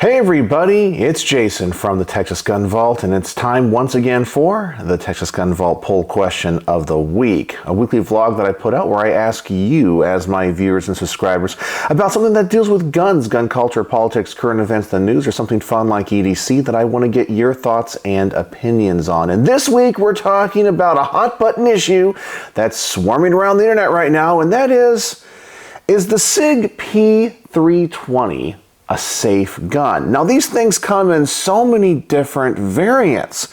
Hey everybody, it's Jason from the Texas Gun Vault, and it's time once again for the Texas Gun Vault Poll Question of the Week, a weekly vlog that I put out where I ask you, as my viewers and subscribers, about something that deals with guns, gun culture, politics, current events, the news, or something fun like EDC that I want to get your thoughts and opinions on. And this week we're talking about a hot button issue that's swarming around the internet right now, and that is the Sig P320 a safe gun? Now, these things come in so many different variants,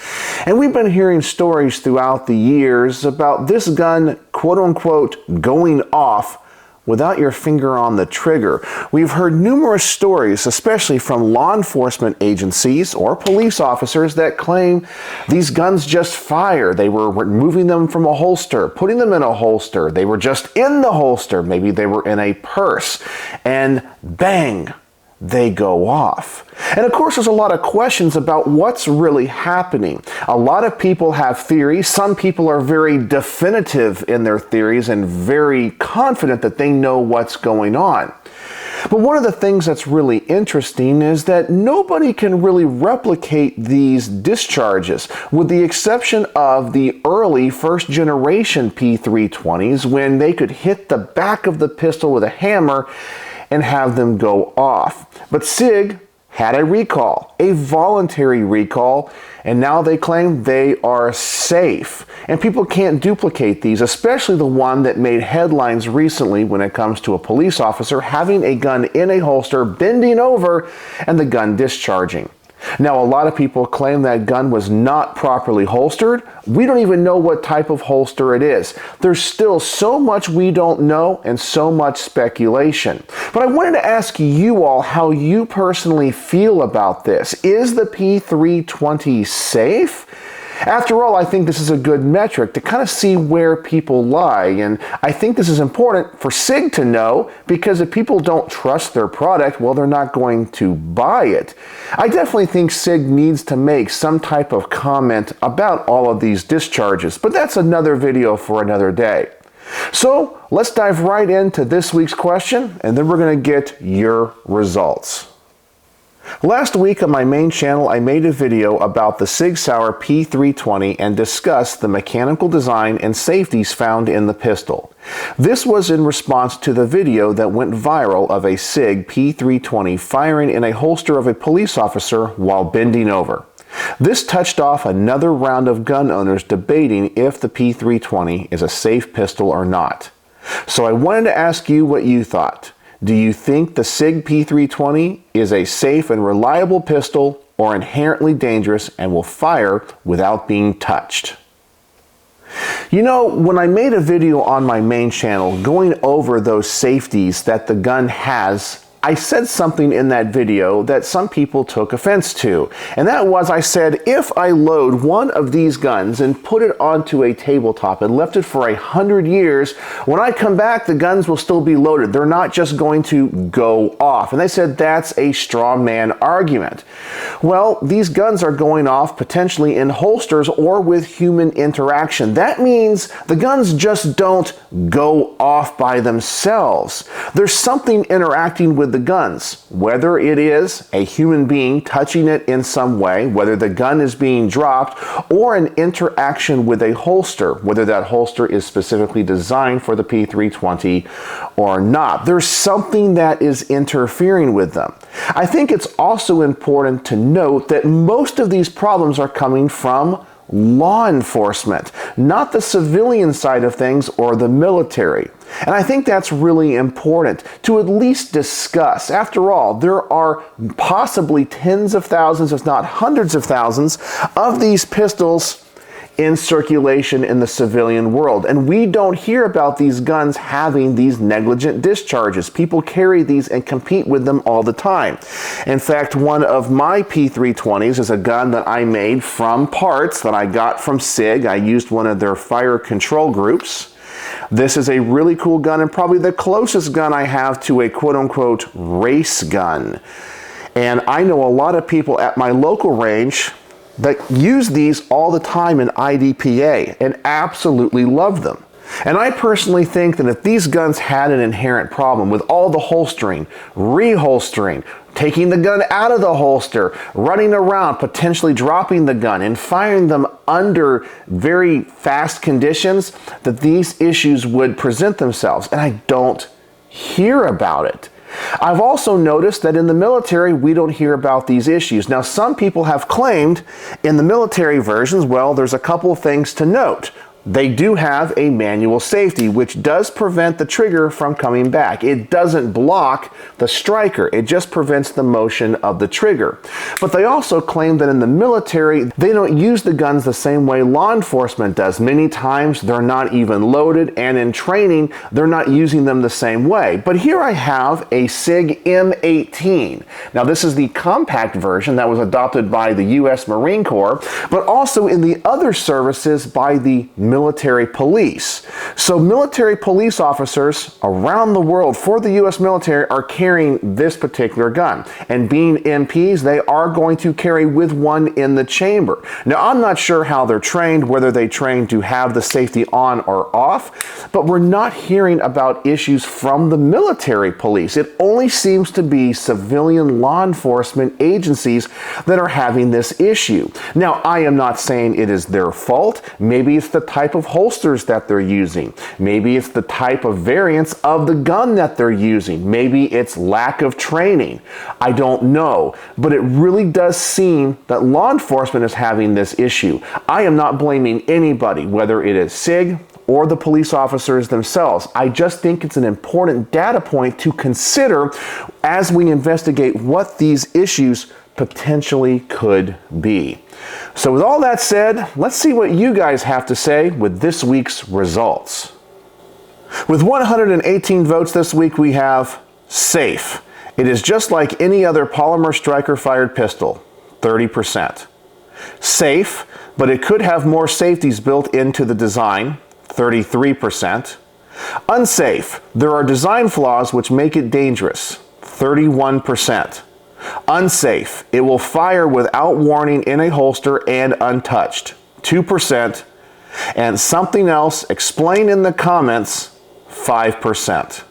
and we've been hearing stories throughout the years about this gun, quote unquote, going off without your finger on the trigger. We've heard numerous stories, especially from law enforcement agencies or police officers, that claim these guns just fire. They were removing them from a holster, putting them in a holster. They were just in the holster. Maybe they were in a purse, and bang, they go off. And of course, there's a lot of questions about what's really happening. A lot of people have theories. Some people are very definitive in their theories and very confident that they know what's going on. But one of the things that's really interesting is that nobody can really replicate these discharges, with the exception of the early first generation P320s, when they could hit the back of the pistol with a hammer and have them go off. But Sig had a recall, a voluntary recall, and now they claim they are safe. And people can't duplicate these, especially the one that made headlines recently when it comes to a police officer having a gun in a holster, bending over, and the gun discharging. Now, a lot of people claim that gun was not properly holstered. We don't even know what type of holster it is. There's still so much we don't know and so much speculation. But I wanted to ask you all how you personally feel about this. Is the P320 safe? After all, I think this is a good metric to kind of see where people lie, and I think this is important for Sig to know, because if people don't trust their product, well, they're not going to buy it. I definitely think Sig needs to make some type of comment about all of these discharges, but that's another video for another day. So let's dive right into this week's question, and then we're going to get your results. Last week on my main channel, I made a video about the Sig Sauer P320 and discussed the mechanical design and safeties found in the pistol. This was in response to the video that went viral of a Sig P320 firing in a holster of a police officer while bending over. This touched off another round of gun owners debating if the P320 is a safe pistol or not. So I wanted to ask you what you thought. Do you think the Sig P320 is a safe and reliable pistol, or inherently dangerous and will fire without being touched? You know, when I made a video on my main channel going over those safeties that the gun has, I said something in that video that some people took offense to. And that was, I said, if I load one of these guns and put it onto a tabletop and left it for 100 years, when I come back, the guns will still be loaded. They're not just going to go off. And they said that's a straw man argument. Well, these guns are going off potentially in holsters or with human interaction. That means the guns just don't go off by themselves. There's something interacting with the guns, whether it is a human being touching it in some way, whether the gun is being dropped, or an interaction with a holster, whether that holster is specifically designed for the P320 or not. There's something that is interfering with them. I think it's also important to note that most of these problems are coming from law enforcement, not the civilian side of things or the military. And I think that's really important to at least discuss. After all, there are possibly tens of thousands, if not hundreds of thousands, of these pistols in circulation in the civilian world. And we don't hear about these guns having these negligent discharges. People carry these and compete with them all the time. In fact, one of my P320s is a gun that I made from parts that I got from Sig. I used one of their fire control groups. This is a really cool gun and probably the closest gun I have to a quote-unquote race gun. And I know a lot of people at my local range that use these all the time in IDPA and absolutely love them. And I personally think that if these guns had an inherent problem with all the holstering, reholstering, taking the gun out of the holster, running around, potentially dropping the gun, and firing them under very fast conditions, that these issues would present themselves. And I don't hear about it. I've also noticed that in the military, we don't hear about these issues. Now, some people have claimed in the military versions, well, there's a couple of things to note. They do have a manual safety, which does prevent the trigger from coming back. It doesn't block the striker. It just prevents the motion of the trigger. But they also claim that in the military, they don't use the guns the same way law enforcement does. Many times, they're not even loaded, and in training, they're not using them the same way. But here I have a Sig M18. Now, this is the compact version that was adopted by the U.S. Marine Corps, but also in the other services by the military police. So military police officers around the world for the U.S. military are carrying this particular gun. And being MPs, they are going to carry with one in the chamber. Now, I'm not sure how they're trained, whether they train to have the safety on or off, but we're not hearing about issues from the military police. It only seems to be civilian law enforcement agencies that are having this issue. Now, I am not saying it is their fault. Maybe it's the type of holsters that they're using. Maybe it's the type of variants of the gun that they're using. Maybe it's lack of training. I don't know. But it really does seem that law enforcement is having this issue. I am not blaming anybody, whether it is SIG or the police officers themselves. I just think it's an important data point to consider as we investigate what these issues potentially could be. So with all that said, let's see what you guys have to say with this week's results. With 118 votes this week, we have safe. It is just like any other polymer striker fired pistol, 30%. Safe, but it could have more safeties built into the design, 33%. Unsafe, there are design flaws which make it dangerous, 31%. Unsafe, it will fire without warning in a holster and untouched, 2%. And something else, explain in the comments, 5%.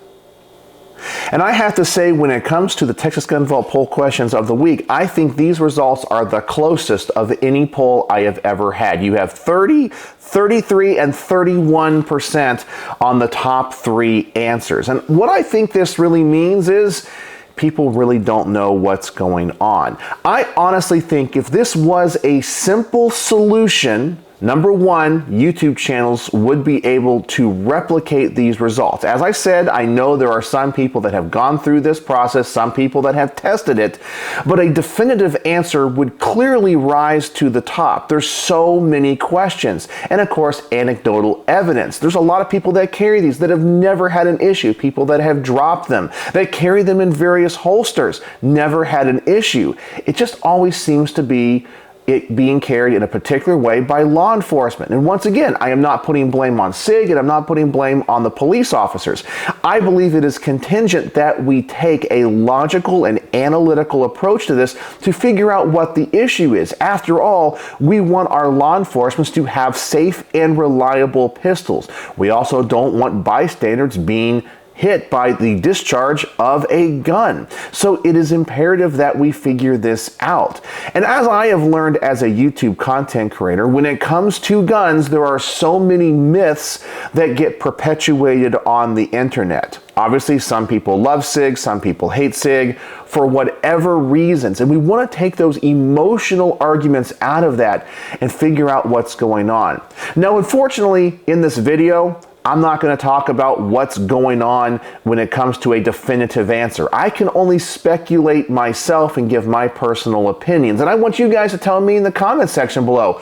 And I have to say, when it comes to the Texas Gun Vault poll questions of the week, I think these results are the closest of any poll I have ever had. You have 30, 33, and 31% on the top three answers. And what I think this really means is people really don't know what's going on. I honestly think if this was a simple solution, number one, YouTube channels would be able to replicate these results. As I said, I know there are some people that have gone through this process, some people that have tested it, but a definitive answer would clearly rise to the top. There's so many questions. And of course, anecdotal evidence. There's a lot of people that carry these that have never had an issue, people that have dropped them, that carry them in various holsters, never had an issue. It just always seems to be it being carried in a particular way by law enforcement. And once again, I am not putting blame on SIG, and I'm not putting blame on the police officers. I believe it is contingent that we take a logical and analytical approach to this to figure out what the issue is. After all, we want our law enforcement to have safe and reliable pistols. We also don't want bystanders being hit by the discharge of a gun. So it is imperative that we figure this out. And as I have learned as a YouTube content creator, when it comes to guns, there are so many myths that get perpetuated on the internet. Obviously, some people love SIG, some people hate SIG for whatever reasons. And we want to take those emotional arguments out of that and figure out what's going on. Now, unfortunately, in this video, I'm not going to talk about what's going on when it comes to a definitive answer. I can only speculate myself and give my personal opinions. And I want you guys to tell me in the comment section below,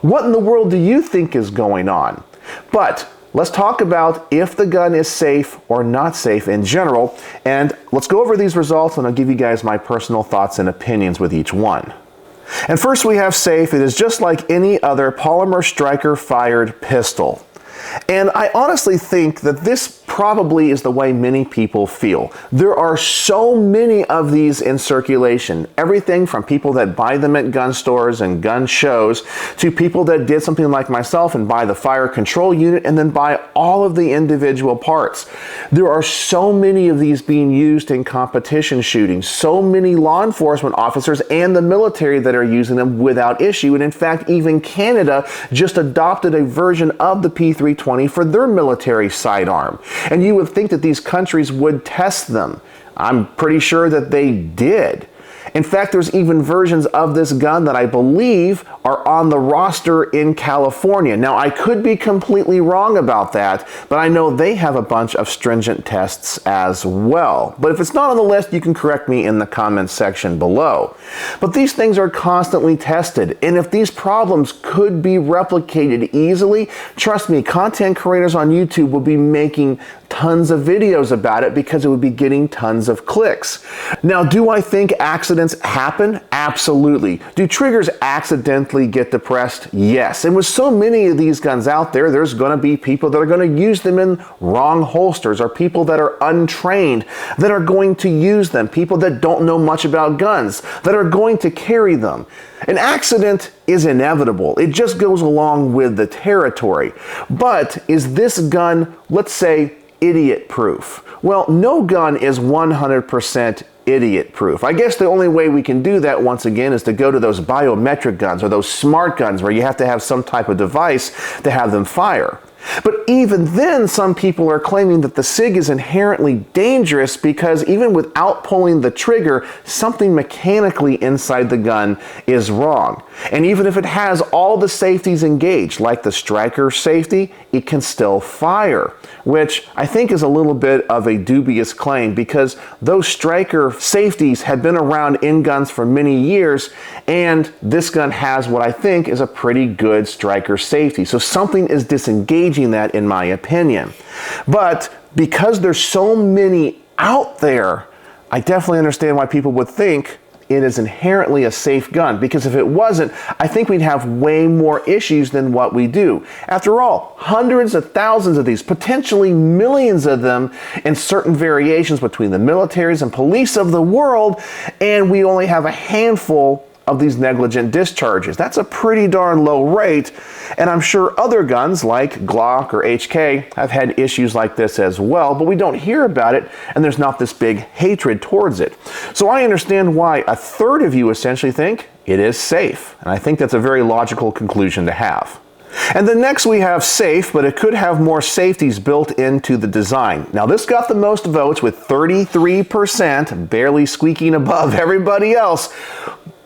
what in the world do you think is going on? But let's talk about if the gun is safe or not safe in general. And let's go over these results, and I'll give you guys my personal thoughts and opinions with each one. And first we have safe. It is just like any other polymer striker fired pistol. And I honestly think that this probably is the way many people feel. There are so many of these in circulation. Everything from people that buy them at gun stores and gun shows to people that did something like myself and buy the fire control unit and then buy all of the individual parts. There are so many of these being used in competition shooting. So many law enforcement officers and the military that are using them without issue. And in fact, even Canada just adopted a version of the P320 for their military sidearm. And you would think that these countries would test them. I'm pretty sure that they did. In fact, there's even versions of this gun that I believe are on the roster in California. Now, I could be completely wrong about that, but I know they have a bunch of stringent tests as well. But if it's not on the list, you can correct me in the comments section below. But these things are constantly tested, and if these problems could be replicated easily, trust me, content creators on YouTube will be making tons of videos about it because it would be getting tons of clicks. Now, do I think accidents happen? Absolutely. Do triggers accidentally get depressed? Yes. And with so many of these guns out there, there's going to be people that are going to use them in wrong holsters, or people that are untrained that are going to use them, people that don't know much about guns that are going to carry them. An accident is inevitable. It just goes along with the territory. But is this gun, let's say, idiot-proof? Well, no gun is 100% idiot-proof. I guess the only way we can do that, once again, is to go to those biometric guns or those smart guns where you have to have some type of device to have them fire. But even then, some people are claiming that the SIG is inherently dangerous because even without pulling the trigger, something mechanically inside the gun is wrong. And even if it has all the safeties engaged, like the striker safety, it can still fire, which I think is a little bit of a dubious claim because those striker safeties have been around in guns for many years, and this gun has what I think is a pretty good striker safety. So something is disengaging that, in my opinion. But because there's so many out there, I definitely understand why people would think it is inherently a safe gun, because if it wasn't, I think we'd have way more issues than what we do. After all, hundreds of thousands of these, potentially millions of them in certain variations between the militaries and police of the world, and we only have a handful of these negligent discharges. That's a pretty darn low rate, and I'm sure other guns like Glock or HK have had issues like this as well, but we don't hear about it, and there's not this big hatred towards it. So I understand why a third of you essentially think it is safe, and I think that's a very logical conclusion to have. And then next we have safe, but it could have more safeties built into the design. Now this got the most votes with 33%, barely squeaking above everybody else.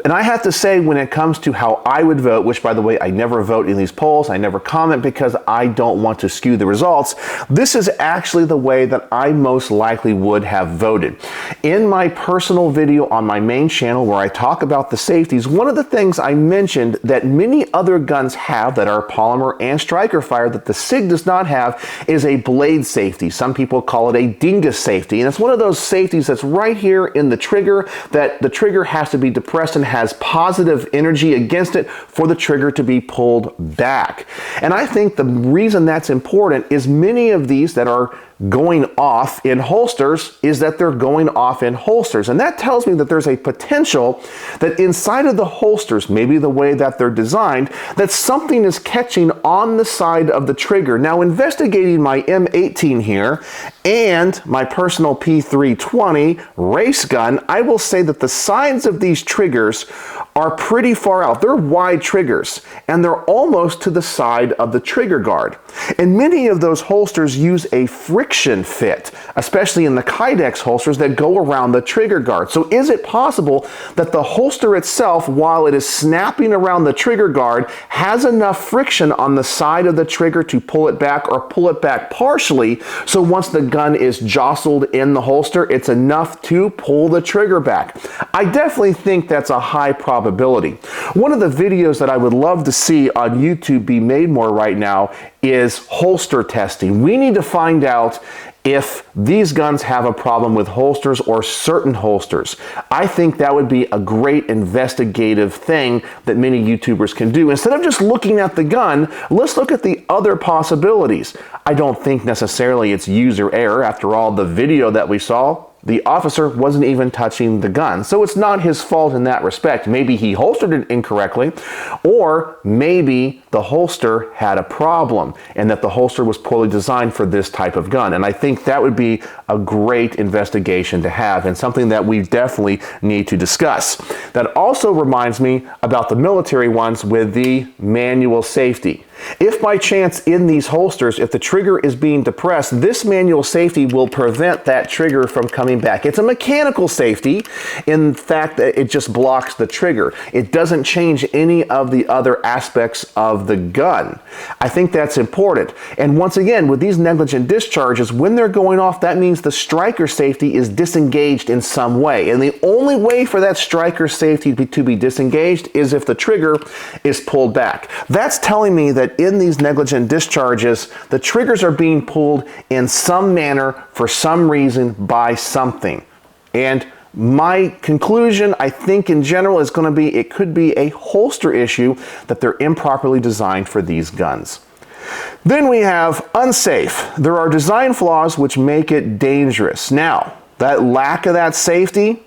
And I have to say, when it comes to how I would vote, which by the way, I never vote in these polls, I never comment because I don't want to skew the results, this is actually the way that I most likely would have voted. In my personal video on my main channel where I talk about the safeties, one of the things I mentioned that many other guns have that are polymer and striker fire that the SIG does not have is a blade safety. Some people call it a dingus safety, and it's one of those safeties that's right here in the trigger, that the trigger has to be depressed and has positive energy against it for the trigger to be pulled back. And I think the reason that's important is many of these that are going off in holsters is that they're going off in holsters. And that tells me that there's a potential that inside of the holsters, maybe the way that they're designed, that something is catching on the side of the trigger. Now, investigating my M18 here and my personal P320 race gun, I will say that the sides of these triggers are pretty far out. They're wide triggers, and they're almost to the side of the trigger guard. And many of those holsters use a friction fit, especially in the Kydex holsters that go around the trigger guard. So is it possible that the holster itself, while it is snapping around the trigger guard, has enough friction on the side of the trigger to pull it back, or pull it back partially, so once the gun is jostled in the holster, it's enough to pull the trigger back? I definitely think that's a high probability. One of the videos that I would love to see on YouTube be made more right now is holster testing. We need to find out if these guns have a problem with holsters or certain holsters. I think that would be a great investigative thing that many YouTubers can do. Instead of just looking at the gun, let's look at the other possibilities. I don't think necessarily it's user error. After all, the video that we saw, the officer wasn't even touching the gun. So it's not his fault in that respect. Maybe he holstered it incorrectly, or maybe the holster had a problem and that the holster was poorly designed for this type of gun. And I think that would be a great investigation to have and something that we definitely need to discuss. That also reminds me about the military ones with the manual safety. If by chance in these holsters, if the trigger is being depressed, this manual safety will prevent that trigger from coming back. It's a mechanical safety in fact that it just blocks the trigger. It doesn't change any of the other aspects of the gun. I think that's important. And once again, with these negligent discharges, when they're going off, that means the striker safety is disengaged in some way. And the only way for that striker safety to be disengaged is if the trigger is pulled back. That's telling me that in these negligent discharges, the triggers are being pulled in some manner for some reason by something. And my conclusion, I think in general, is going to be it could be a holster issue that they're improperly designed for these guns. Then we have unsafe. There are design flaws which make it dangerous. Now, that lack of that safety,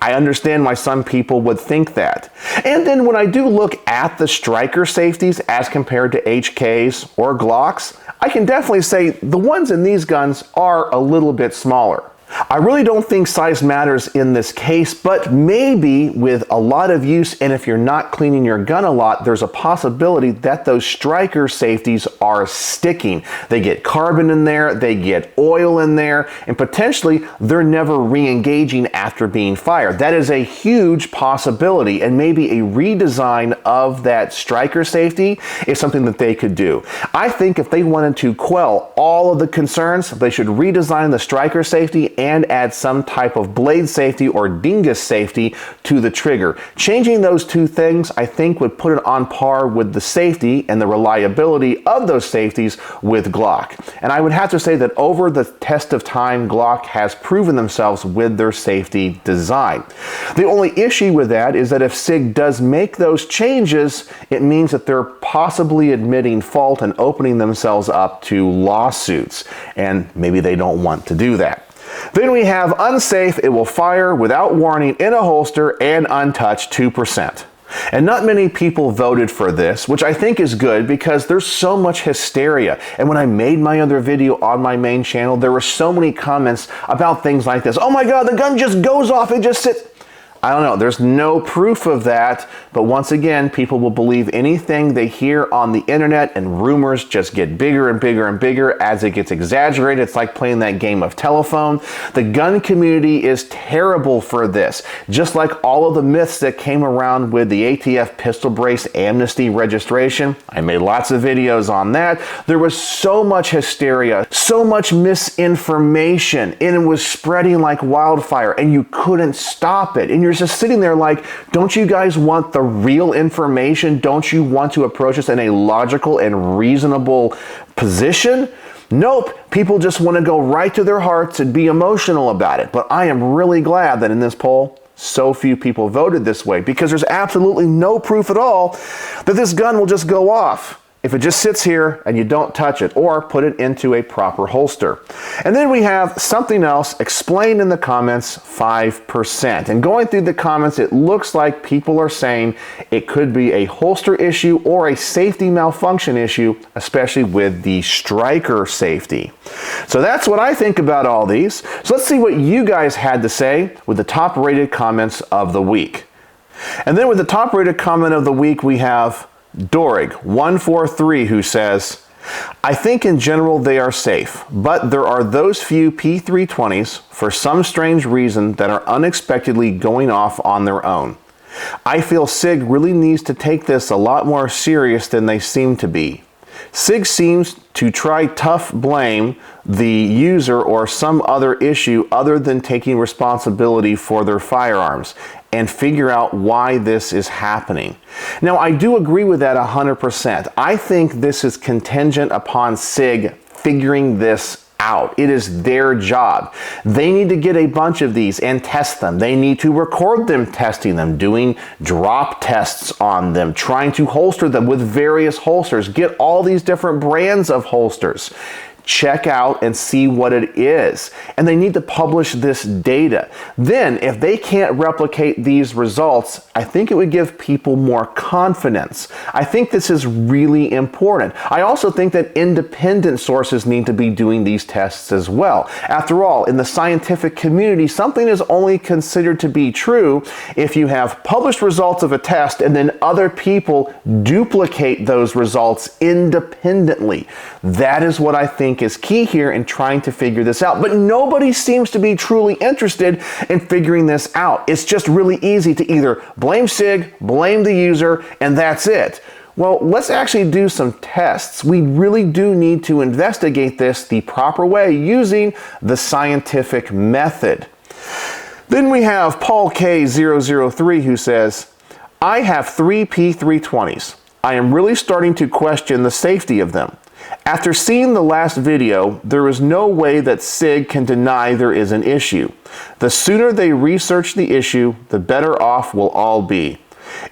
I understand why some people would think that. And then when I do look at the striker safeties as compared to HKs or Glocks, I can definitely say the ones in these guns are a little bit smaller. I really don't think size matters in this case, but maybe with a lot of use and if you're not cleaning your gun a lot, there's a possibility that those striker safeties are sticking. They get carbon in there, they get oil in there, and potentially they're never re-engaging after being fired. That is a huge possibility, and maybe a redesign of that striker safety is something that they could do. I think if they wanted to quell all of the concerns, they should redesign the striker safety and add some type of blade safety or dingus safety to the trigger. Changing those two things, I think, would put it on par with the safety and the reliability of those safeties with Glock. And I would have to say that over the test of time, Glock has proven themselves with their safety design. The only issue with that is that if Sig does make those changes, it means that they're possibly admitting fault and opening themselves up to lawsuits. And maybe they don't want to do that. Then we have unsafe. It will fire without warning in a holster and untouched 2%. And not many people voted for this, which I think is good because there's so much hysteria. And when I made my other video on my main channel, there were so many comments about things like this. Oh my God, the gun just goes off, it just sits. I don't know, there's no proof of that, but once again, people will believe anything they hear on the internet, and rumors just get bigger and bigger and bigger as it gets exaggerated. It's like playing that game of telephone. The gun community is terrible for this. Just like all of the myths that came around with the ATF pistol brace amnesty registration. I made lots of videos on that. There was so much hysteria, so much misinformation, and it was spreading like wildfire, and you couldn't stop it. And you're just sitting there like, don't you guys want the real information? Don't you want to approach this in a logical and reasonable position? Nope, people just want to go right to their hearts and be emotional about it. But I am really glad that in this poll, so few people voted this way, because there's absolutely no proof at all that this gun will just go off if it just sits here and you don't touch it or put it into a proper holster. And then we have something else explained in the comments, 5%. And going through the comments, it looks like people are saying it could be a holster issue or a safety malfunction issue, especially with the striker safety. So that's what I think about all these. So let's see what you guys had to say with the top rated comments of the week. And then with the top rated comment of the week, we have Dorig143, who says, I think in general they are safe, but there are those few P320s for some strange reason that are unexpectedly going off on their own. I feel Sig really needs to take this a lot more serious than they seem to be. Sig seems to try tough blame the user or some other issue other than taking responsibility for their firearms and figure out why this is happening. Now, I do agree with that 100%. I think this is contingent upon Sig figuring this out. It is their job. They need to get a bunch of these and test them. They need to record them testing them, doing drop tests on them, trying to holster them with various holsters, get all these different brands of holsters. Check out and see what it is. And they need to publish this data. Then, if they can't replicate these results, I think it would give people more confidence. I think this is really important. I also think that independent sources need to be doing these tests as well. After all, in the scientific community, something is only considered to be true if you have published results of a test and then other people duplicate those results independently. That is what I think is key here in trying to figure this out. But nobody seems to be truly interested in figuring this out. It's just really easy to either blame Sig, blame the user, and that's it. Well, let's actually do some tests. We really do need to investigate this the proper way using the scientific method. Then we have Paul K003 who says, I have 3 P320s. I am really starting to question the safety of them. After seeing the last video, there is no way that Sig can deny there is an issue. The sooner they research the issue, the better off we'll all be.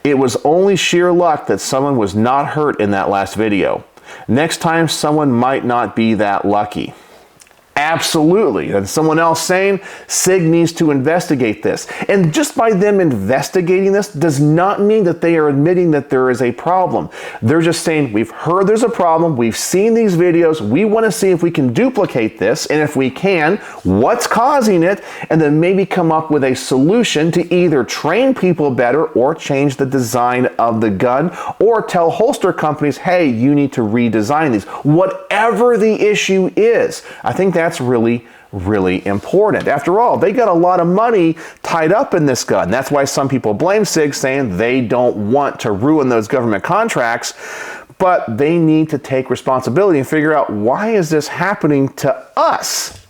It was only sheer luck that someone was not hurt in that last video. Next time, someone might not be that lucky. Absolutely. And someone else saying Sig needs to investigate this. And just by them investigating this does not mean that they are admitting that there is a problem. They're just saying, we've heard there's a problem, we've seen these videos, we want to see if we can duplicate this, and if we can, what's causing it, and then maybe come up with a solution to either train people better or change the design of the gun, or tell holster companies, hey, you need to redesign these. Whatever the issue is, I think that's really, really important. After all, they got a lot of money tied up in this gun. That's why some people blame Sig, saying they don't want to ruin those government contracts, but they need to take responsibility and figure out, why is this happening to us?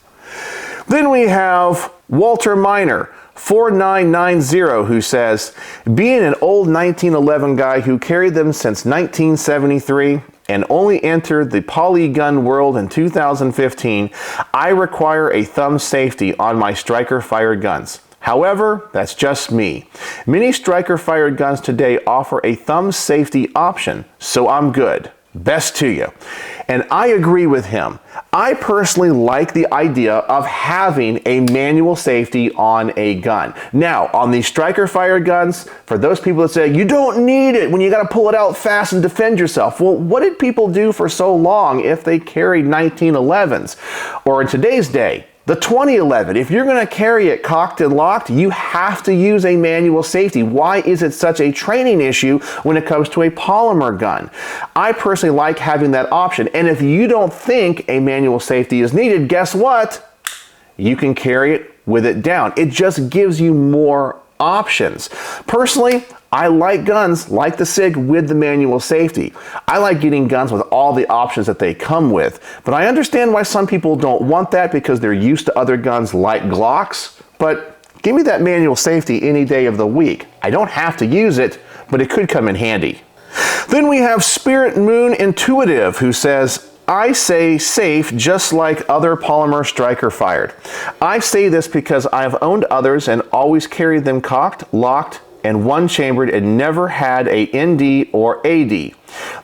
Then we have Walter Miner 4990 who says, being an old 1911 guy who carried them since 1973 and only entered the polygun world in 2015, I require a thumb safety on my striker-fired guns. However, that's just me. Many striker-fired guns today offer a thumb safety option, so I'm good. Best to you. And I agree with him. I personally like the idea of having a manual safety on a gun. Now, on these striker-fired guns, for those people that say, you don't need it when you got to pull it out fast and defend yourself. Well, what did people do for so long if they carried 1911s? Or in today's day, the 2011, if you're going to carry it cocked and locked, you have to use a manual safety. Why is it such a training issue when it comes to a polymer gun? I personally like having that option. And if you don't think a manual safety is needed, guess what? You can carry it with it down. It just gives you more options. Personally, I like guns like the Sig with the manual safety. I like getting guns with all the options that they come with, but I understand why some people don't want that because they're used to other guns like Glocks, but give me that manual safety any day of the week. I don't have to use it, but it could come in handy. Then we have Spirit Moon Intuitive who says, I say safe just like other polymer striker fired. I say this because I've owned others and always carried them cocked, locked, and one-chambered and never had a ND or AD.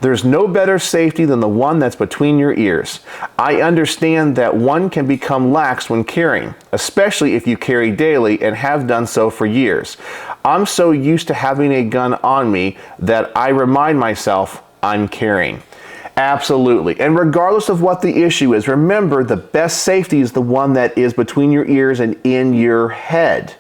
There's no better safety than the one that's between your ears. I understand that one can become lax when carrying, especially if you carry daily and have done so for years. I'm so used to having a gun on me that I remind myself I'm carrying. Absolutely. And regardless of what the issue is, remember the best safety is the one that is between your ears and in your head.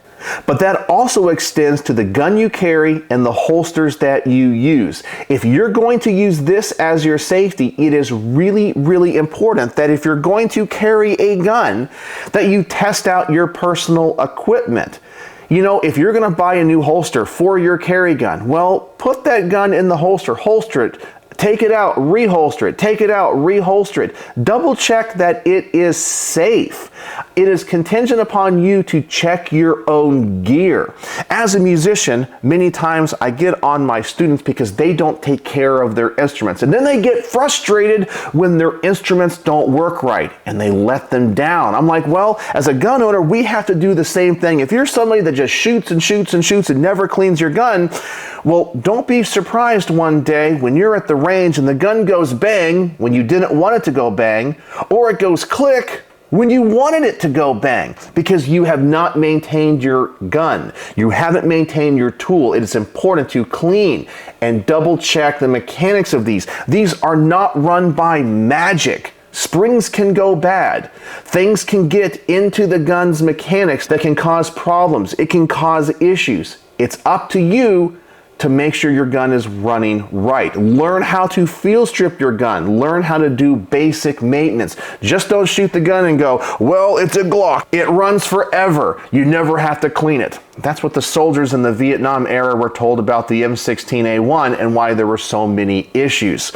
But that also extends to the gun you carry and the holsters that you use. If you're going to use this as your safety, it is really, really important that if you're going to carry a gun, that you test out your personal equipment. You know, if you're going to buy a new holster for your carry gun, well, put that gun in the holster, holster it, Take it out, reholster it. Take it out, reholster it. Double check that it is safe. It is contingent upon you to check your own gear. As a musician, many times I get on my students because they don't take care of their instruments. And then they get frustrated when their instruments don't work right and they let them down. I'm like, well, as a gun owner, we have to do the same thing. If you're somebody that just shoots and shoots and shoots and never cleans your gun, well, don't be surprised one day when you're at the range and the gun goes bang when you didn't want it to go bang, or it goes click when you wanted it to go bang, because you have not maintained your gun. You haven't maintained your tool. It is important to clean and double check the mechanics of these. These are not run by magic. Springs can go bad. Things can get into the gun's mechanics that can cause problems. It can cause issues. It's up to you to make sure your gun is running right. Learn how to field strip your gun. Learn how to do basic maintenance. Just don't shoot the gun and go, well, it's a Glock. It runs forever. You never have to clean it. That's what the soldiers in the Vietnam era were told about the M16A1 and why there were so many issues.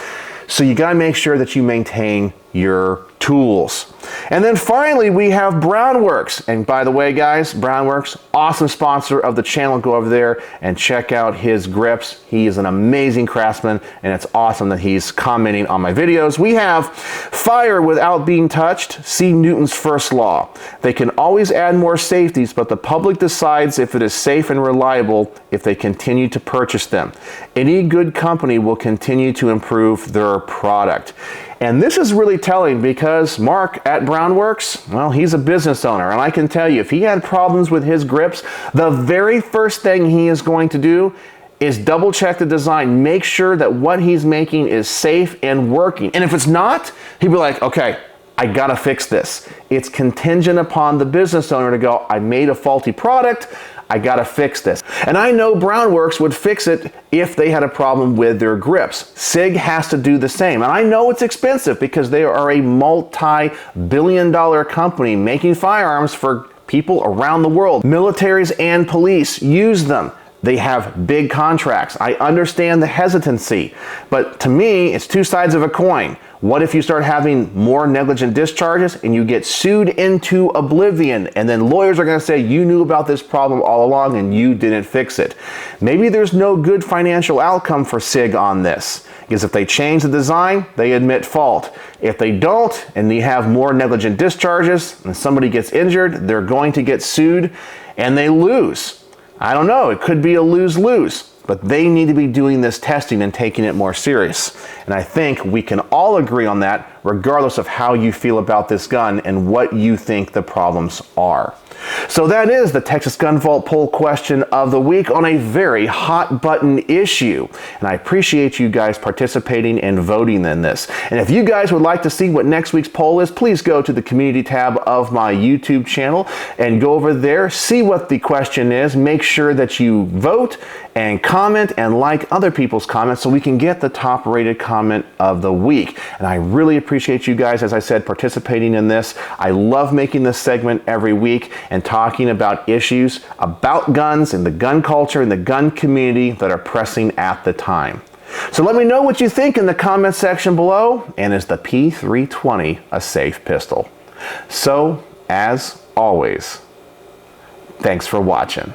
So you gotta make sure that you maintain your tools. And then finally, we have Brownworks. And by the way, guys, Brownworks, awesome sponsor of the channel. Go over there and check out his grips. He is an amazing craftsman, and it's awesome that he's commenting on my videos. We have fire without being touched. See Newton's first law. They can always add more safeties, but the public decides if it is safe and reliable if they continue to purchase them. Any good company will continue to improve their product. And this is really telling because Mark at Brownworks, well, he's a business owner, and I can tell you, if he had problems with his grips, the very first thing he is going to do is double check the design, make sure that what he's making is safe and working. And if it's not, he'd be like, okay, I gotta fix this. It's contingent upon the business owner to go, I made a faulty product, I gotta fix this. And I know Brownworks would fix it if they had a problem with their grips. Sig has to do the same. And I know it's expensive because they are a multi-billion-dollar company making firearms for people around the world. Militaries and police use them. They have big contracts. I understand the hesitancy, but to me, it's two sides of a coin. What if you start having more negligent discharges and you get sued into oblivion, and then lawyers are going to say you knew about this problem all along and you didn't fix it? Maybe there's no good financial outcome for Sig on this, because if they change the design, they admit fault. If they don't, and you have more negligent discharges and somebody gets injured, they're going to get sued and they lose. I don't know, it could be a lose-lose, but they need to be doing this testing and taking it more serious. And I think we can all agree on that, regardless of how you feel about this gun and what you think the problems are. So that is the Texas Gun Vault poll question of the week on a very hot button issue. And I appreciate you guys participating and voting in this. And if you guys would like to see what next week's poll is, please go to the community tab of my YouTube channel and go over there, see what the question is, make sure that you vote and comment and like other people's comments so we can get the top rated comment of the week. And I really appreciate you guys, as I said, participating in this. I love making this segment every week and talking about issues about guns and the gun culture and the gun community that are pressing at the time. So let me know what you think in the comment section below. And is the P320 a safe pistol? So, as always, thanks for watching.